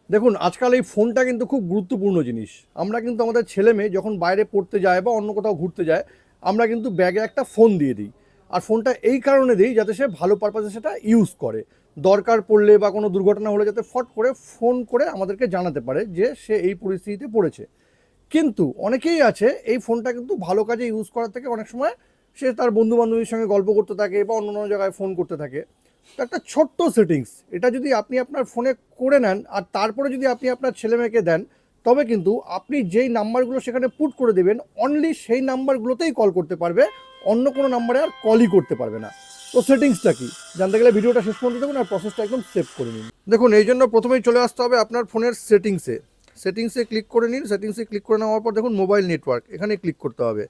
দেখুন আজকাল এই ফোনটা কিন্তু খুব গুরুত্বপূর্ণ জিনিস। আমরা কিন্তু আমাদের ছেলেমেয়ে যখন বাইরে পড়তে যায় বা অন্য কোথাও ঘুরতে যায়, আমরা কিন্তু ব্যাগে একটা ফোন দিয়ে দিই। আর ফোনটা এই কারণে দিই যাতে সে ভালো পারপাসে সেটা ইউজ করে। দরকার পড়লে বা কোনো দুর্ঘটনা হলে যাতে ফট করে ফোন করে আমাদেরকে জানাতে পারে যে সে এই পরিস্থিতিতে পড়েছে। কিন্তু অনেকেই আছে এই ফোনটা কিন্তু ভালো কাজে ইউজ করার থেকে অনেক সময় সে তার বন্ধু বান্ধবীর সঙ্গে গল্প করতে থাকে বা অন্য অন্য জায়গায় ফোন করতে থাকে। তো একটা ছোট্ট সেটিংস এটা যদি আপনি আপনার ফোনে করে নেন আর তারপরে যদি আপনি আপনার ছেলেমেয়েকে দেন, তবে কিন্তু আপনি যেই নাম্বারগুলো সেখানে পুট করে দেবেন অনলি সেই নাম্বারগুলোতেই কল করতে পারবে, অন্য কোনো নাম্বারে আর কলই করতে পারবে না। তো সেটিংসটা কি জানতে গেলে ভিডিওটা শেষ পর্যন্ত দেখুন আর প্রসেসটা একদম সেভ করে নিন। দেখুন এই জন্য প্রথমেই চলে আসতে হবে আপনার ফোনের সেটিংসে ক্লিক করে নিন। সেটিংসে ক্লিক করে নেওয়ার পর দেখুন মোবাইল নেটওয়ার্ক, এখানে ক্লিক করতে হবে।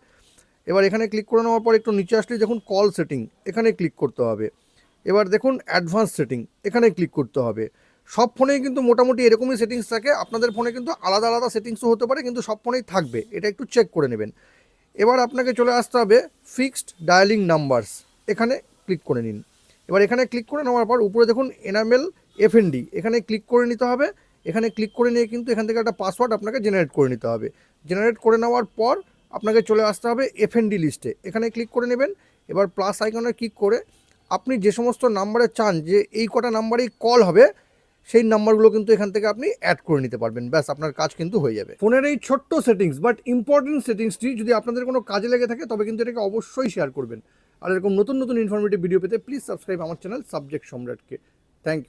এবার এখানে ক্লিক করে নেওয়ার পর একটু নিচে আসলে দেখুন কল সেটিং, এখানে ক্লিক করতে হবে। এবার দেখুন অ্যাডভান্স সেটিং, এখানে ক্লিক করতে হবে। সব ফোনেই কিন্তু মোটামুটি এরকমই সেটিংস থাকে, আপনাদের ফোনে কিন্তু আলাদা আলাদা সেটিংসও হতে পারে, কিন্তু সব ফোনেই থাকবে, এটা একটু চেক করে নেবেন। এবার আপনাকে চলে আসতে হবে ফিক্সড ডায়ালিং নাম্বারস, এখানে ক্লিক করে নিন। এবার এখানে ক্লিক করে নেওয়ার পর উপরে দেখুন এনামেল এফএনডি, এখানে ক্লিক করে নিতে হবে। এখানে ক্লিক করে নিয়ে কিন্তু এখান থেকে একটা পাসওয়ার্ড আপনাকে জেনারেট করে নিতে হবে। জেনারেট করে নেওয়ার পর আপনাকে চলে আসতে হবে এফএনডি লিস্টে, এখানে ক্লিক করে নেবেন। এবার প্লাস আইকনে ক্লিক করে আপনি যে সমস্ত নাম্বারে চান যে এই কটা নাম্বারেই কল হবে, সেই নাম্বারগুলো কিন্তু এখান থেকে আপনি অ্যাড করে নিতে পারবেন। ব্যাস আপনার কাজ কিন্তু হয়ে যাবে। ফোনের এই ছোট্ট সেটিংস বাট ইম্পর্টেন্ট সেটিংসটি যদি আপনাদের কোনো কাজে লেগে থাকে তবে কিন্তু এটাকে অবশ্যই শেয়ার করবেন। আর এরকম নতুন নতুন ইনফরমেটিভ ভিডিও পেতে প্লিজ সাবস্ক্রাইব আমার চ্যানেল সাবজেক্ট সম্রাটকে। Thank you.